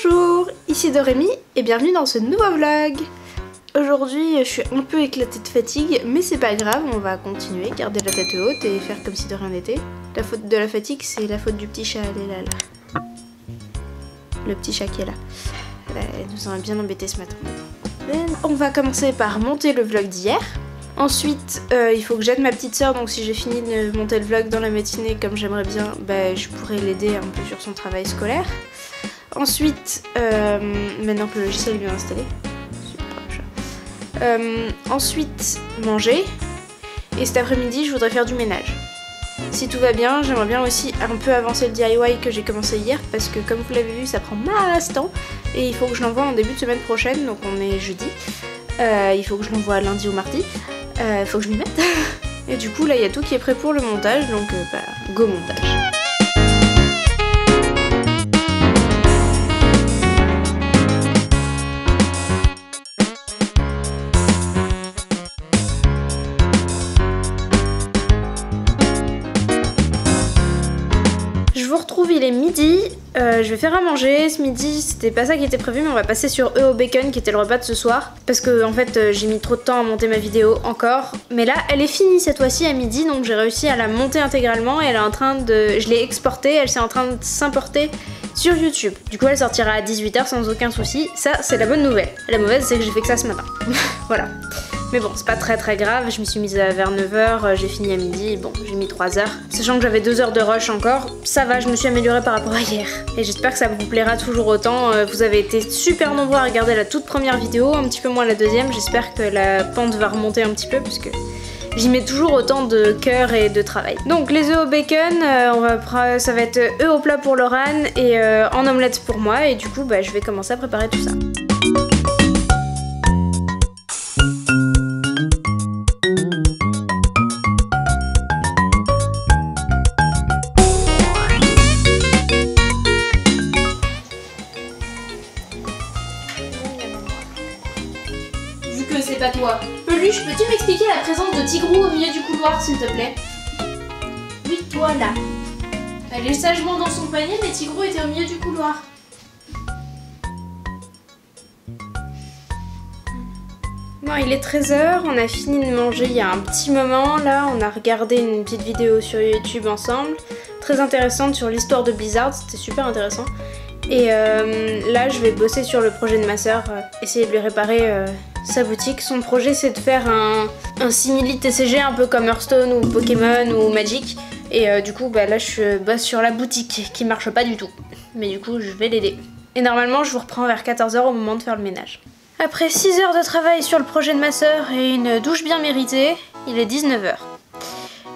Bonjour, ici Dorémy et bienvenue dans ce nouveau vlog. Aujourd'hui je suis un peu éclatée de fatigue mais c'est pas grave, on va continuer, garder la tête haute et faire comme si de rien n'était. La faute de la fatigue c'est la faute du petit chat, elle est là. Le petit chat qui est là. Elle nous a bien embêté ce matin. On va commencer par monter le vlog d'hier. Ensuite, il faut que j'aide ma petite soeur, donc si j'ai fini de monter le vlog dans la matinée comme j'aimerais bien, je pourrais l'aider un peu sur son travail scolaire. Ensuite, maintenant que le logiciel est bien installé, super chat. Ensuite, manger. Et cet après-midi, je voudrais faire du ménage. Si tout va bien, j'aimerais bien aussi un peu avancer le DIY que j'ai commencé hier, parce que comme vous l'avez vu, ça prend masse temps. Et il faut que je l'envoie en début de semaine prochaine, donc on est jeudi. Il faut que je l'envoie lundi ou mardi. Il faut que je m'y mette. Et du coup là il y a tout qui est prêt pour le montage, donc go montage. Je vous retrouve, il est midi, je vais faire à manger. Ce midi c'était pas ça qui était prévu, mais on va passer sur œufs au bacon qui était le repas de ce soir. Parce que en fait j'ai mis trop de temps à monter ma vidéo encore. Mais là elle est finie cette fois-ci à midi, donc j'ai réussi à la monter intégralement. Et elle est en train de... je l'ai exportée, elle s'est en train de s'importer sur YouTube. Du coup elle sortira à 18 h sans aucun souci, ça c'est la bonne nouvelle. La mauvaise c'est que j'ai fait que ça ce matin. Voilà. Mais bon, c'est pas très grave, je m'y suis mise vers 9 h, j'ai fini à midi, bon, j'ai mis 3 heures. Sachant que j'avais 2 heures de rush encore, ça va, je me suis améliorée par rapport à hier. Et j'espère que ça vous plaira toujours autant. Vous avez été super nombreux à regarder la toute première vidéo, un petit peu moins la deuxième. J'espère que la pente va remonter un petit peu, parce que j'y mets toujours autant de cœur et de travail. Donc les œufs au bacon, ça va être œufs au plat pour Laurane et en omelette pour moi. Et du coup, je vais commencer à préparer tout ça. C'est pas toi. Peluche, peux-tu m'expliquer la présence de Tigrou au milieu du couloir, s'il te plaît? Oui, toi là. Elle est sagement dans son panier, mais Tigrou était au milieu du couloir. Bon, il est 13 h, on a fini de manger il y a un petit moment. Là, on a regardé une petite vidéo sur YouTube ensemble. Très intéressante sur l'histoire de Blizzard, c'était super intéressant. Et là, je vais bosser sur le projet de ma soeur, essayer de lui réparer sa boutique. Son projet c'est de faire un simili TCG un peu comme Hearthstone ou Pokémon ou Magic. Et du coup là je bosse sur la boutique qui marche pas du tout. Mais du coup je vais l'aider. Et normalement je vous reprends vers 14 h au moment de faire le ménage. Après 6 heures de travail sur le projet de ma soeur et une douche bien méritée, il est 19 h.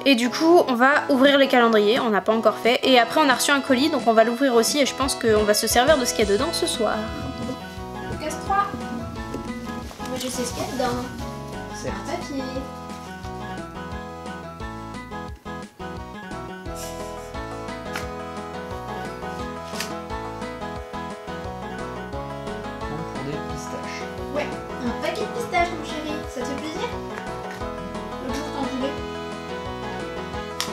Et du coup on va ouvrir les calendriers, on n'a pas encore fait. Et après on a reçu un colis donc on va l'ouvrir aussi et je pense qu'on va se servir de ce qu'il y a dedans ce soir. Casse 3. Moi je sais ce qu'il y a dedans. C'est un papier. Pour des pistaches. Ouais, un paquet de pistaches mon chéri, ça te fait plaisir? L'autre jour t'en voulais.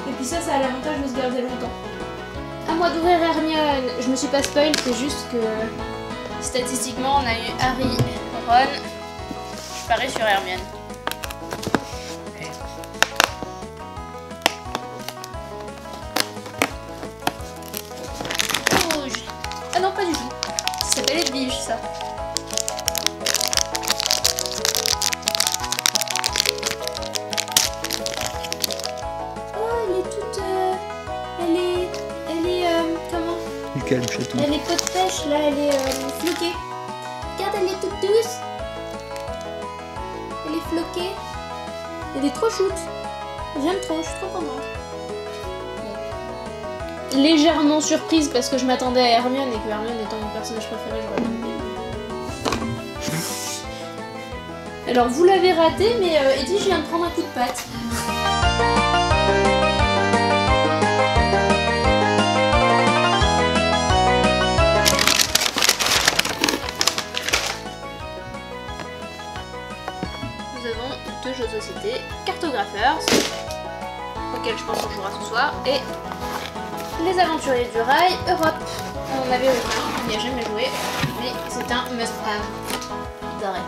Et puis ça a l'avantage de se garder longtemps. À moi d'ouvrir Hermione. Je me suis pas spoil, c'est juste que statistiquement on a eu Harry, Ron. Je parie sur Hermione. Rouge. Ah non, pas du tout. Ça s'appelle Edwige ça. Elle est pot de pêche là, elle est floquée. Regarde, elle est toute douce. Elle est floquée. Elle est trop choute. J'aime trop, je suis trop contente. Bon. Légèrement surprise parce que je m'attendais à Hermione et que Hermione étant mon personnage préféré, j'aurais bien aimé. Alors vous l'avez raté, mais Edwige vient de prendre un coup de patte. Deux jeux de société, Cartographers, auquel je pense qu'on jouera ce soir, et Les Aventuriers du Rail Europe. On avait aucun. n'y a jamais joué, mais c'est un must-have d'arrêt.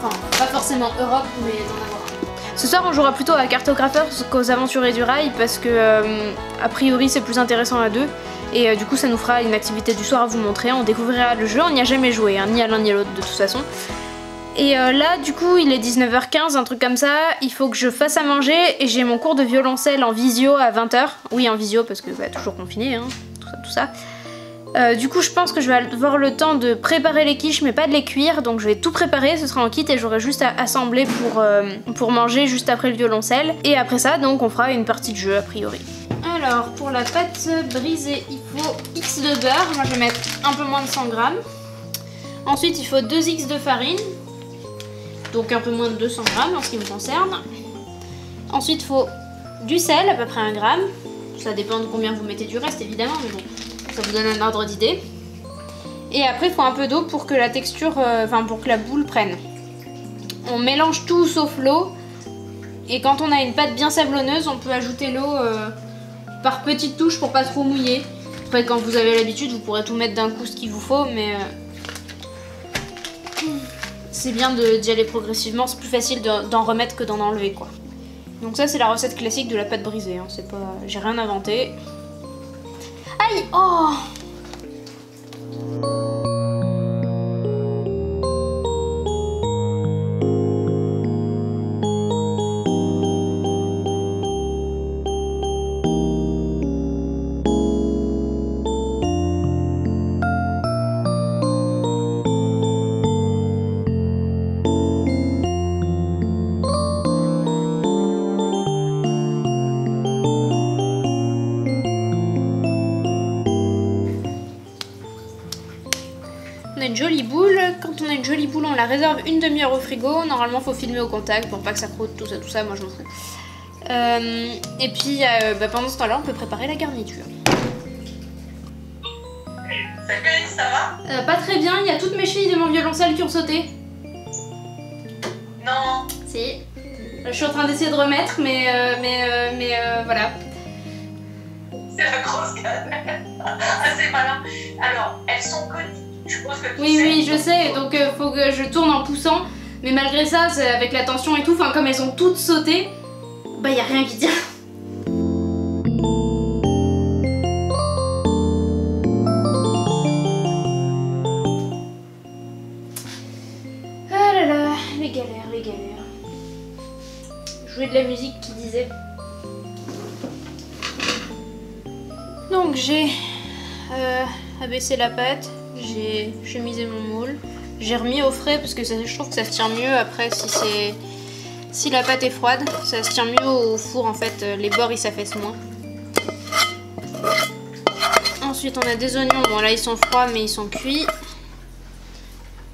Enfin, pas forcément Europe, mais d'en avoir un. Ce soir, on jouera plutôt à Cartographers qu'aux Aventuriers du Rail parce que, a priori, c'est plus intéressant à deux. Et du coup, ça nous fera une activité du soir à vous montrer. On découvrira le jeu, on n'y a jamais joué, hein, ni à l'un ni à l'autre de toute façon. Et là, du coup, il est 19h15, un truc comme ça. Il faut que je fasse à manger et j'ai mon cours de violoncelle en visio à 20h. Oui, en visio parce que toujours confiné, hein, tout ça. Du coup, je pense que je vais avoir le temps de préparer les quiches, mais pas de les cuire. Donc, je vais tout préparer, ce sera en kit et j'aurai juste à assembler pour manger juste après le violoncelle. Et après ça, donc, on fera une partie de jeu a priori. Alors, pour la pâte brisée, il faut X de beurre. Moi, je vais mettre un peu moins de 100 grammes. Ensuite, il faut 2 X de farine. Donc, un peu moins de 200 grammes en ce qui me concerne. Ensuite, il faut du sel, à peu près 1 gramme. Ça dépend de combien vous mettez du reste, évidemment, mais bon, ça vous donne un ordre d'idée. Et après, il faut un peu d'eau pour que la texture, pour que la boule prenne. On mélange tout sauf l'eau. Et quand on a une pâte bien sablonneuse, on peut ajouter l'eau par petites touches pour pas trop mouiller. Après, quand vous avez l'habitude, vous pourrez tout mettre d'un coup ce qu'il vous faut, mais c'est bien d'y aller progressivement. C'est plus facile d'en remettre que d'en enlever, quoi. Donc ça, c'est la recette classique de la pâte brisée. Hein. C'est pas, j'ai rien inventé. Aïe, oh! On a une jolie boule. Quand on a une jolie boule, on la réserve une demi-heure au frigo. Normalement, faut filmer au contact pour pas que ça croûte, tout ça, moi je m'en fous. Et puis, pendant ce temps-là, on peut préparer la garniture. Salut, ça va? Pas très bien, il y a toutes mes chevilles de mon violoncelle qui ont sauté. Non. Si. Je suis en train d'essayer de remettre, mais voilà. C'est la grosse galère. C'est malin. Alors, elles sont connues. Je suppose que tu Oui, sais. oui, je sais, donc faut que je tourne en poussant. Mais malgré ça, avec la tension et tout, comme elles ont toutes sauté, bah y a rien qui tient. Ah là là, les galères, les galères. Jouer de la musique qui disait. Donc j'ai abaissé la pâte. J'ai chemisé mon moule, j'ai remis au frais parce que je trouve que ça se tient mieux après si la pâte est froide, ça se tient mieux au four en fait, les bords ils s'affaissent moins. Ensuite on a des oignons, bon là ils sont froids mais ils sont cuits.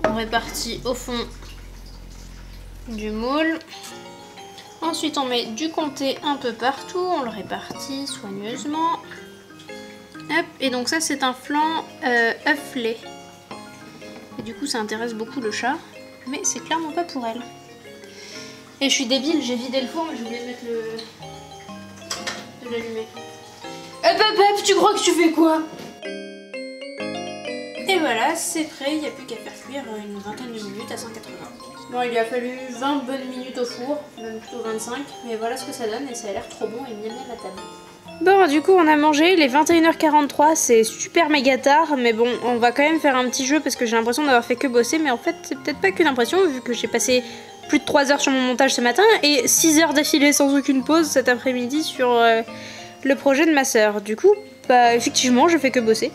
On répartit au fond du moule. Ensuite on met du comté un peu partout, on le répartit soigneusement. Hop, et donc ça c'est un flan œuf lait. Et du coup ça intéresse beaucoup le chat, mais c'est clairement pas pour elle. Et je suis débile, j'ai vidé le four mais j'ai oublié de mettre de l'allumer. Hop hop hop, tu crois que tu fais quoi? Et voilà, c'est prêt, il n'y a plus qu'à faire cuire une vingtaine de minutes à 180. Bon, il lui a fallu 20 bonnes minutes au four, même plutôt 25, mais voilà ce que ça donne et ça a l'air trop bon et miam miam à table. Bon, du coup, on a mangé, il est 21h43, c'est super méga tard, mais bon, on va quand même faire un petit jeu parce que j'ai l'impression d'avoir fait que bosser, mais en fait, c'est peut-être pas qu'une impression, vu que j'ai passé plus de 3 heures sur mon montage ce matin et 6 heures d'affilée sans aucune pause cet après-midi sur le projet de ma sœur. Du coup, bah, effectivement, je fais que bosser.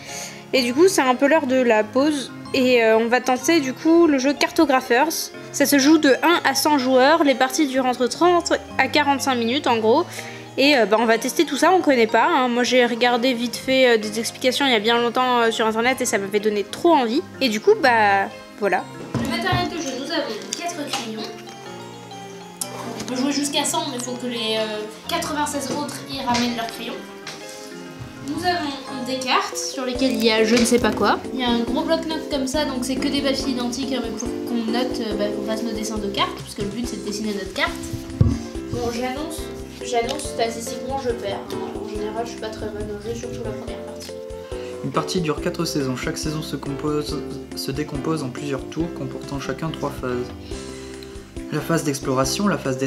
Et du coup, c'est un peu l'heure de la pause et on va tenter du coup le jeu Cartographers. Ça se joue de 1 à 100 joueurs, les parties durent entre 30 à 45 minutes en gros. Et on va tester tout ça, on connaît pas. Hein. Moi j'ai regardé vite fait des explications il y a bien longtemps sur internet et ça m'avait donné trop envie. Et du coup, bah voilà. Le matériel de jeu, nous avons 4 crayons. On peut jouer jusqu'à 100, mais il faut que les 96 autres y ramènent leurs crayons. Nous avons des cartes sur lesquelles il y a je ne sais pas quoi. Il y a un gros bloc-notes comme ça, donc c'est que des papiers identiques, mais pour qu'on note, qu'on fasse nos dessins de cartes, parce que le but c'est de dessiner notre carte. Bon, j'annonce statistiquement je perds. En général je suis pas très bonne au jeu, surtout la première partie. Une partie dure 4 saisons. Chaque saison se décompose en plusieurs tours comportant chacun 3 phases. La phase d'exploration, la phase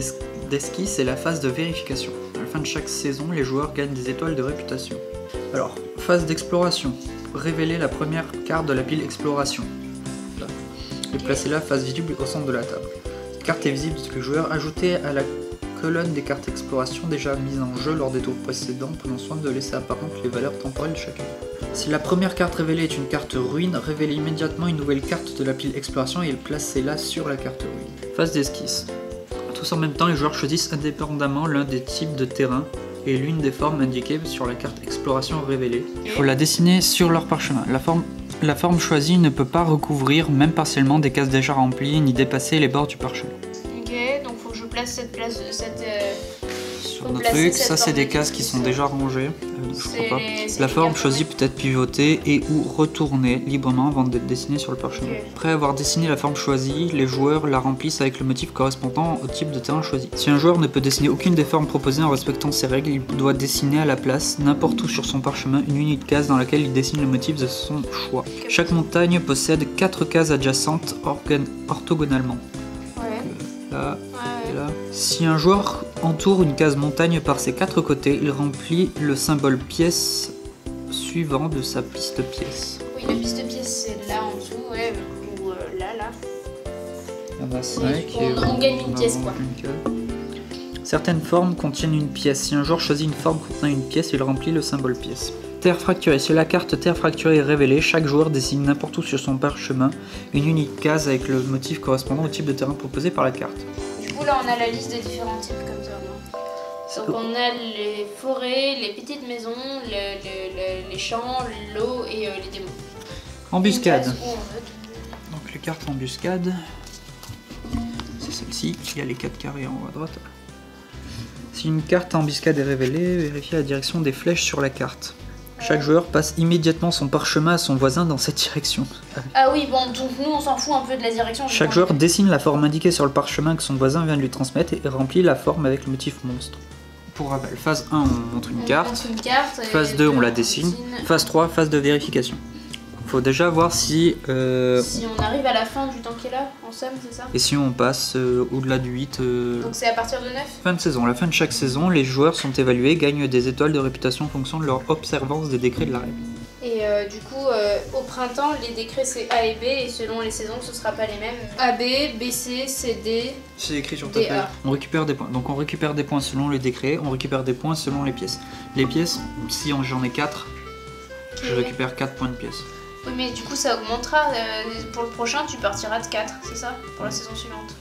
d'esquisse et la phase de vérification. À la fin de chaque saison, les joueurs gagnent des étoiles de réputation. Alors, phase d'exploration. Révélez la première carte de la pile exploration. Là. Et placez-la face visible au centre de la table. Cette carte est visible de tous les joueurs. Ajoutez à la colonne des cartes exploration déjà mises en jeu lors des tours précédents, prenant soin de laisser apparentes les valeurs temporelles de chacun. Si la première carte révélée est une carte ruine, révélez immédiatement une nouvelle carte de la pile exploration et placez-la sur la carte ruine. Phase d'esquisse. Tous en même temps, les joueurs choisissent indépendamment l'un des types de terrain et l'une des formes indiquées sur la carte exploration révélée. Il faut la dessiner sur leur parchemin. La forme choisie ne peut pas recouvrir, même partiellement, des cases déjà remplies ni dépasser les bords du parchemin. Ok, donc faut que je place cette Sur notre truc, ça c'est des cases qui sont déjà rangées. Je crois pas. La forme choisie peut être pivotée et ou retournée librement avant d'être dessinée sur le parchemin. Okay. Après avoir dessiné la forme choisie, les joueurs la remplissent avec le motif correspondant au type de terrain choisi. Si un joueur ne peut dessiner aucune des formes proposées en respectant ces règles, il doit dessiner à la place, n'importe où sur son parchemin, une unique case dans laquelle il dessine le motif de son choix. Chaque montagne possède 4 cases adjacentes orthogonalement. Là, et là. Si un joueur entoure une case montagne par ses 4 côtés, il remplit le symbole pièce suivant de sa piste pièce. Oui, la piste pièce c'est là en dessous, ouais, ou là. Il y en a 5 on gagne une pièce quoi. Certaines formes contiennent une pièce. Si un joueur choisit une forme contenant une pièce, il remplit le symbole pièce. Terre fracturée. Si la carte terre fracturée est révélée, chaque joueur dessine n'importe où sur son parchemin une unique case avec le motif correspondant au type de terrain proposé par la carte. Du coup là on a la liste des différents types comme ça, non? Donc on a les forêts, les petites maisons, les champs, l'eau et les démons. Embuscade. Donc les cartes embuscade, c'est celle-ci. Il y a les 4 carrés en haut à droite. Si une carte embuscade est révélée, vérifiez la direction des flèches sur la carte. Chaque joueur passe immédiatement son parchemin à son voisin dans cette direction. Ah oui, bon, donc nous on s'en fout un peu de la direction. Chaque joueur dessine la forme indiquée sur le parchemin que son voisin vient de lui transmettre et remplit la forme avec le motif monstre. Pour rappel, phase 1, on montre une carte. Phase 2, on la dessine. Phase 3, phase de vérification. Faut déjà voir si... si on arrive à la fin du temps qui est là, en somme, c'est ça? Et si on passe au-delà du 8... Donc c'est à partir de 9? Fin de saison. À la fin de chaque saison, les joueurs sont évalués, gagnent des étoiles de réputation en fonction de leur observance des décrets de la règle. Et du coup, au printemps, les décrets c'est A et B, et selon les saisons, ce sera pas les mêmes. AB, BC, CD... C'est écrit sur ta feuille. On récupère des points. Donc on récupère des points selon les décrets, on récupère des points selon les pièces. Les pièces, si j'en ai 4, je récupère 4 points de pièces. Oui, mais du coup, ça augmentera. Pour le prochain, tu partiras de 4, c'est ça? Pour la saison suivante.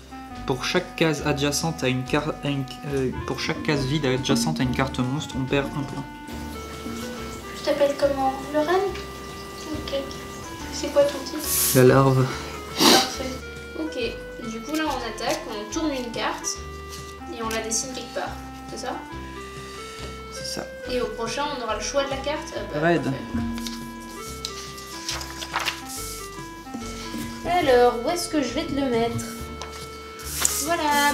Pour chaque case adjacente à une carte, pour chaque case vide adjacente à une carte monstre, on perd 1 point. Tu t'appelles comment? Lorraine? Ok. C'est quoi ton titre? La larve. Parfait. Ok. Du coup, là, on attaque, on tourne une carte et on la dessine quelque part. C'est ça? C'est ça. Et au prochain, on aura le choix de la carte. Raid. Alors, où est-ce que je vais te le mettre? Voilà.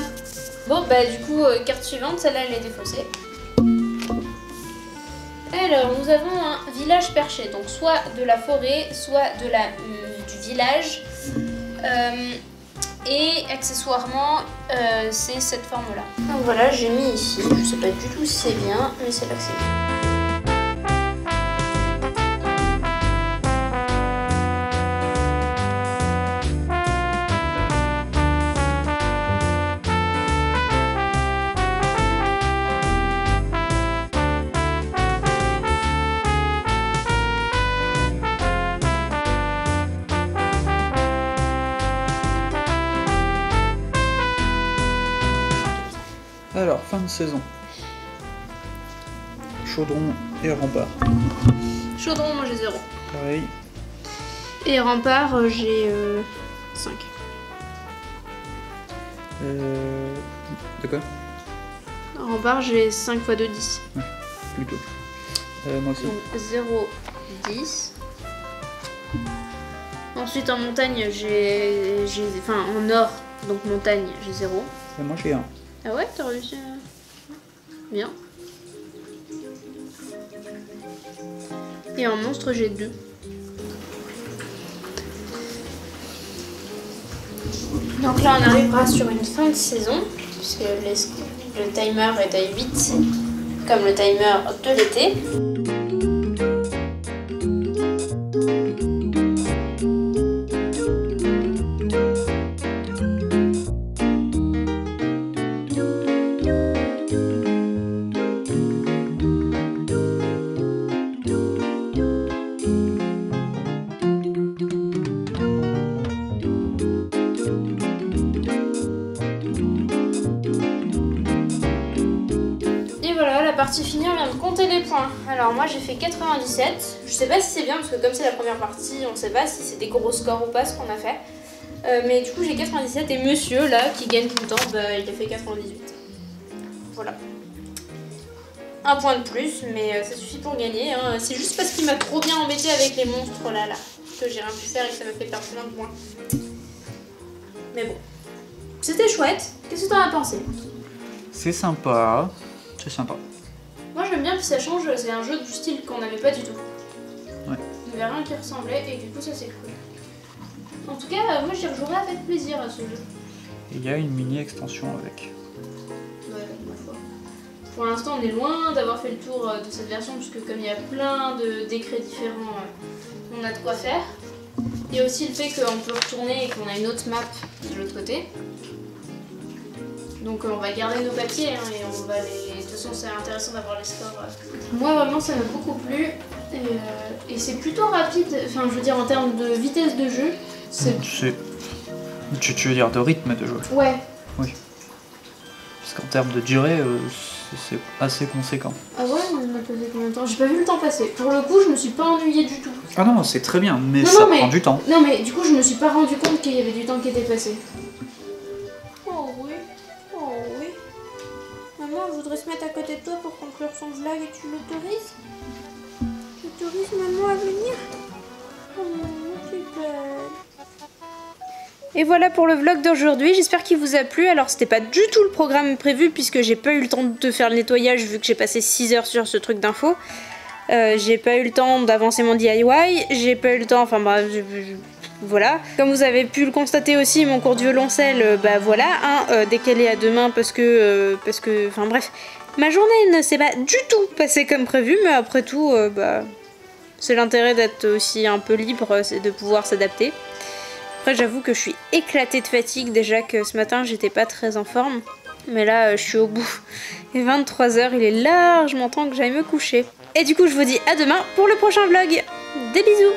Bon, bah du coup, carte suivante, celle-là, elle est défaussée. Alors, nous avons un village perché, donc soit de la forêt, soit de du village. Et accessoirement, c'est cette forme-là. Donc voilà, j'ai mis ici. Je sais pas du tout si c'est bien, mais c'est là que c'est bien. Alors, fin de saison. Chaudron et rempart. Chaudron, moi j'ai 0. Pareil. Et rempart, j'ai 5. De quoi? Rempart, j'ai 5 x 2, 10. Ouais, plutôt. Moi aussi. Donc 0, 10. Ensuite en montagne, j'ai. Enfin en or, donc montagne, j'ai 0. Moi j'ai 1. Ah ouais, t'as réussi Bien. Et en monstre, j'ai 2. Donc là, on arrivera sur une fin de saison, puisque le timer est à 8, comme le timer de l'été. Partie finie, on vient de compter les points. Alors moi j'ai fait 97. Je sais pas si c'est bien parce que comme c'est la première partie, on sait pas si c'est des gros scores ou pas ce qu'on a fait. Mais du coup j'ai 97 et monsieur là qui gagne tout le temps, bah, il a fait 98. Voilà. Un point de plus, mais ça suffit pour gagner. Hein. C'est juste parce qu'il m'a trop bien embêté avec les monstres là que j'ai rien pu faire et que ça m'a fait perdre plein de points. Mais bon. C'était chouette. Qu'est-ce que t'en as pensé? C'est sympa. C'est sympa. Moi j'aime bien que ça change, c'est un jeu du style qu'on n'avait pas du tout. Ouais. Il n'y avait rien qui ressemblait et du coup ça c'est cool. En tout cas, moi j'y rejouerai avec plaisir à ce jeu. Il y a une mini extension avec. Ouais, ma foi. Pour l'instant on est loin d'avoir fait le tour de cette version puisque comme il y a plein de décrets différents, on a de quoi faire. Il y a aussi le fait qu'on peut retourner et qu'on a une autre map de l'autre côté. Donc on va garder nos papiers hein, et on va les... De toute façon c'est intéressant d'avoir les scores. Moi vraiment ça m'a beaucoup plu et c'est plutôt rapide, enfin je veux dire en termes de vitesse de jeu. Tu veux dire de rythme de jeu? Ouais. Oui. Parce qu'en termes de durée, c'est assez conséquent. Ah ouais, on a passé combien de temps? J'ai pas vu le temps passer. Pour le coup je me suis pas ennuyée du tout. Ah non, c'est très bien, mais ça prend du temps. Non mais du coup je me suis pas rendu compte qu'il y avait du temps qui était passé. Maman voudrait se mettre à côté de toi pour conclure son vlog et tu l'autorises? Tu autorises maman à venir? Oh maman, tu belle. Et voilà pour le vlog d'aujourd'hui, j'espère qu'il vous a plu. Alors c'était pas du tout le programme prévu puisque j'ai pas eu le temps de faire le nettoyage vu que j'ai passé 6 heures sur ce truc d'info. J'ai pas eu le temps d'avancer mon DIY, j'ai pas eu le temps, enfin bah voilà. Comme vous avez pu le constater aussi, mon cours de violoncelle, bah voilà, hein, décalé à demain parce que, enfin bref, ma journée ne s'est pas du tout passée comme prévu, mais après tout, bah, c'est l'intérêt d'être aussi un peu libre, c'est de pouvoir s'adapter. Après j'avoue que je suis éclatée de fatigue, déjà que ce matin j'étais pas très en forme, mais là je suis au bout. Et 23 h, il est largement temps que j'aille me coucher. Et du coup je vous dis à demain pour le prochain vlog. Des bisous!